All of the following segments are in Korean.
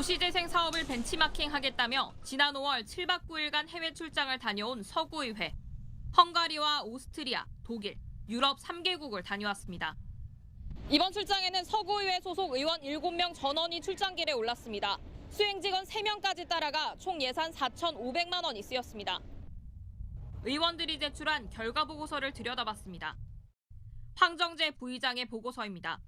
도시재생 사업을 벤치마킹하겠다며 지난 5월 7박 9일간 해외 출장을 다녀온 서구의회. 헝가리와 오스트리아, 독일, 유럽 3개국을 다녀왔습니다. 이번 출장에는 서구의회 소속 의원 7명 전원이 출장길에 올랐습니다. 수행직원 3명까지 따라가 총 예산 4,500만 원이 쓰였습니다. 의원들이 제출한 결과보고서를 들여다봤습니다. 황정재 부의장의 보고서입니다.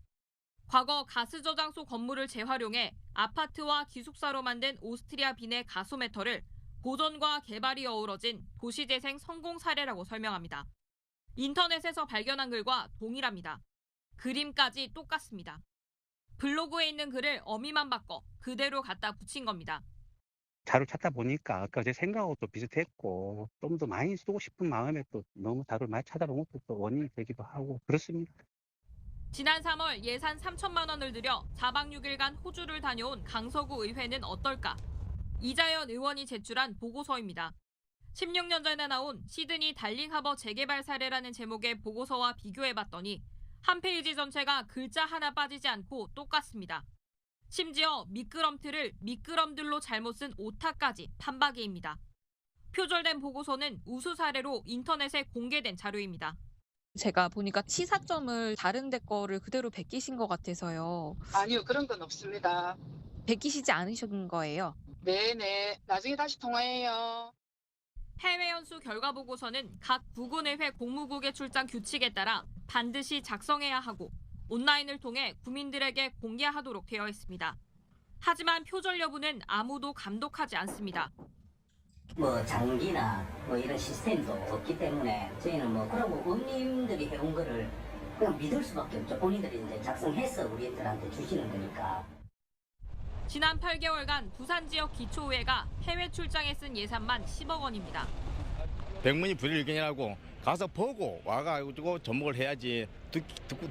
과거 가스 저장소 건물을 재활용해 아파트와 기숙사로 만든 오스트리아 빈의 가소매터를 보존과 개발이 어우러진 도시재생 성공 사례라고 설명합니다. 인터넷에서 발견한 글과 동일합니다. 그림까지 똑같습니다. 블로그에 있는 글을 어미만 바꿔 그대로 갖다 붙인 겁니다. 자료 찾다 보니까 아까 제 생각하고도 비슷했고 좀 더 많이 쓰고 싶은 마음에 또 너무 자료를 많이 찾아본 것도 또 원인이 되기도 하고 그렇습니다. 지난 3월 예산 3천만 원을 들여 4박 6일간 호주를 다녀온 강서구 의회는 어떨까? 이자연 의원이 제출한 보고서입니다. 16년 전에 나온 시드니 달링하버 재개발 사례라는 제목의 보고서와 비교해봤더니 한 페이지 전체가 글자 하나 빠지지 않고 똑같습니다. 심지어 미끄럼틀을 미끄럼들로 잘못 쓴 오타까지 판박이입니다. 표절된 보고서는 우수 사례로 인터넷에 공개된 자료입니다. 제가 보니까 시사점을 다른 데 거를 그대로 베끼신 것 같아서요. 아니요, 그런 건 없습니다. 베끼시지 않으신 거예요? 네네, 나중에 다시 통화해요. 해외 연수 결과 보고서는 각 부군의회 공무국의 출장 규칙에 따라 반드시 작성해야 하고 온라인을 통해 국민들에게 공개하도록 되어 있습니다. 하지만 표절 여부는 아무도 감독하지 않습니다. 장비나 이런 시스템도 없기 때문에 저희는 그러고 의원님들이 해온 거를 그냥 믿을 수밖에 없죠. 본인들이 이제 작성해서 우리들한테 주시는 거니까. 지난 8개월간 부산 지역 기초의회가 해외 출장에 쓴 예산만 10억 원입니다. 백문이 불여일견이라고 가서 보고 와가지고 접목을 해야지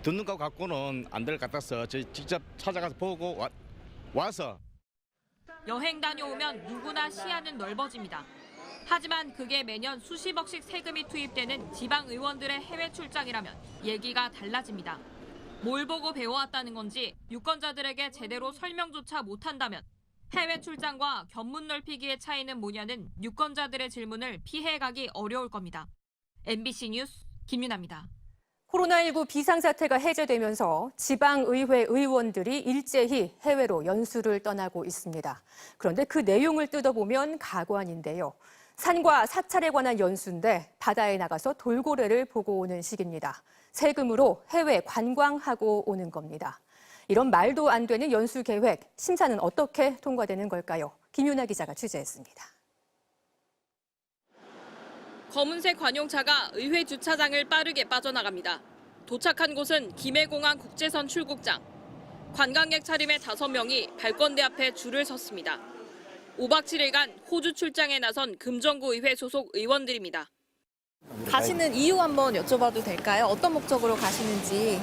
듣는 거 갖고는 안 될 것 같아서 저희 직접 찾아가서 보고 와서. 여행 다녀오면 누구나 시야는 넓어집니다. 하지만 그게 매년 수십억씩 세금이 투입되는 지방 의원들의 해외 출장이라면 얘기가 달라집니다. 뭘 보고 배워왔다는 건지 유권자들에게 제대로 설명조차 못한다면 해외 출장과 견문 넓히기의 차이는 뭐냐는 유권자들의 질문을 피해가기 어려울 겁니다. MBC 뉴스 김윤아입니다. 코로나19 비상사태가 해제되면서 지방의회 의원들이 일제히 해외로 연수를 떠나고 있습니다. 그런데 그 내용을 뜯어보면 가관인데요. 산과 사찰에 관한 연수인데 바다에 나가서 돌고래를 보고 오는 식입니다. 세금으로 해외 관광하고 오는 겁니다. 이런 말도 안 되는 연수 계획, 심사는 어떻게 통과되는 걸까요? 김윤아 기자가 취재했습니다. 검은색 관용차가 의회 주차장을 빠르게 빠져나갑니다. 도착한 곳은 김해공항 국제선 출국장. 관광객 차림의 5명이 발권대 앞에 줄을 섰습니다. 5박 7일간 호주 출장에 나선 금정구 의회 소속 의원들입니다. 가시는 이유 한번 여쭤봐도 될까요? 어떤 목적으로 가시는지.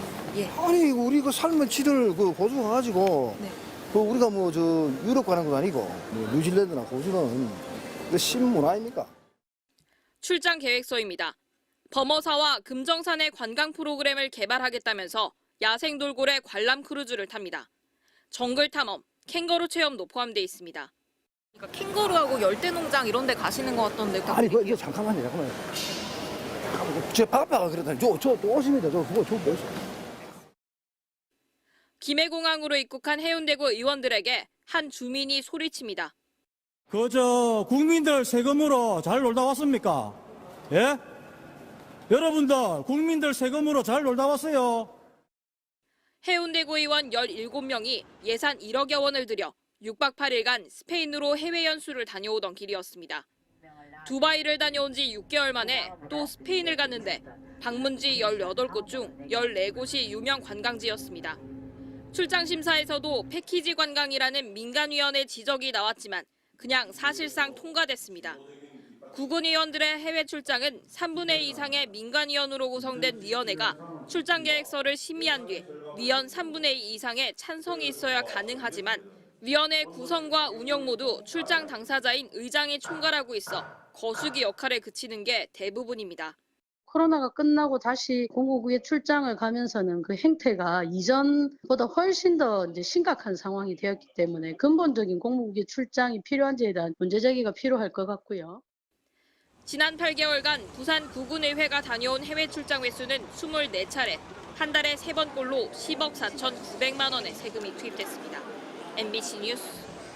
아니 우리 그 삶을 질을 호주 가가지고 네. 우리가 유럽 가는 건 아니고 뉴질랜드나 호주는 신문 아닙니까? 출장 계획서입니다. 범어사와 금정산의 관광 프로그램을 개발하겠다면서 야생 돌고래 관람 크루즈를 탑니다. 정글 탐험, 캥거루 체험도 포함되어 있습니다. 그러니까 캥거루하고 열대농장 이런 데 가시는 것 같던데. 아니 이거 잠깐만요. 제 바빠가 그러더니 저 오십니다. 그거 뭐였어? 김해공항으로 입국한 해운대구 의원들에게 한 주민이 소리칩니다. 그저 국민들 세금으로 잘 놀다 왔습니까? 예? 여러분들 국민들 세금으로 잘 놀다 왔어요. 해운대구 의원 17명이 예산 1억여 원을 들여 6박 8일간 스페인으로 해외 연수를 다녀오던 길이었습니다. 두바이를 다녀온 지 6개월 만에 또 스페인을 갔는데 방문지 18곳 중 14곳이 유명 관광지였습니다. 출장 심사에서도 패키지 관광이라는 민간위원회 지적이 나왔지만 그냥 사실상 통과됐습니다. 구군 의원들의 해외 출장은 3분의 2 이상의 민간위원으로 구성된 위원회가 출장 계획서를 심의한 뒤 위원 3분의 2 이상의 찬성이 있어야 가능하지만 위원회 구성과 운영 모두 출장 당사자인 의장이 총괄하고 있어 거수기 역할에 그치는 게 대부분입니다. 코로나가 끝나고 다시 공국에 출장을 가면서는 그 행태가 이전보다 훨씬 더 이제 심각한 상황이 되었기 때문에 근본적인 공국에 출장이 필요한지에 대한 문제 제기가 필요할 것 같고요. 지난 8개월간 부산 구군의회가 다녀온 해외 출장 횟수는 24차례, 한 달에 3번꼴로 10억 4,900만 원의 세금이 투입됐습니다. MBC 뉴스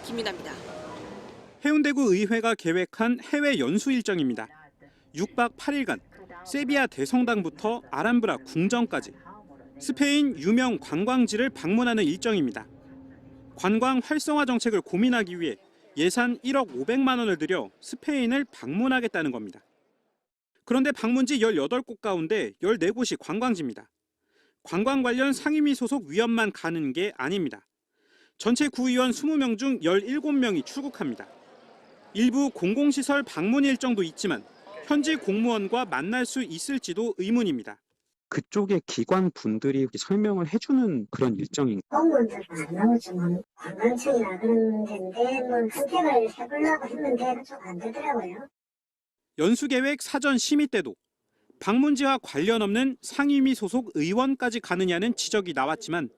김윤아입니다. 해운대구 의회가 계획한 해외 연수 일정입니다. 6박 8일간 세비야 대성당부터 아람브라 궁전까지 스페인 유명 관광지를 방문하는 일정입니다. 관광 활성화 정책을 고민하기 위해 예산 1억 500만 원을 들여 스페인을 방문하겠다는 겁니다. 그런데 방문지 18곳 가운데 14곳이 관광지입니다. 관광 관련 상임위 소속 위원만 가는 게 아닙니다. 전체 구의원 20명 중 17명이 출국합니다. 일부 공공시설 방문 일정도 있지만 현지 공무원과 만날 수 있을지도 의문입니다. 그쪽의 기관 분들이 설명을 해주는 그런 일정인가요? 공무원들은 안 나오지만 관광청이나 그런 데인데 선택을 해보려고 했는데 좀 안 되더라고요. 연수계획 사전 심의 때도 방문지와 관련 없는 상임위 소속 의원까지 가느냐는 지적이 나왔지만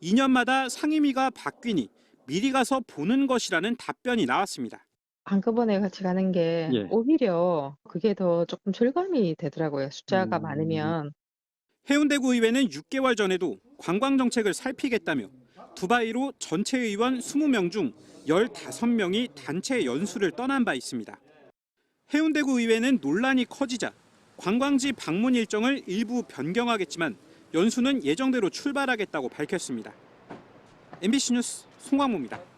2년마다 상임위가 바뀌니 미리 가서 보는 것이라는 답변이 나왔습니다. 한꺼번에 같이 가는 게 오히려 그게 더 조금 절감이 되더라고요. 숫자가 많으면. 해운대구 의회는 6개월 전에도 관광 정책을 살피겠다며 두바이로 전체 의원 20명 중 15명이 단체 연수를 떠난 바 있습니다. 해운대구 의회는 논란이 커지자 관광지 방문 일정을 일부 변경하겠지만 연수는 예정대로 출발하겠다고 밝혔습니다. MBC 뉴스 송광모입니다.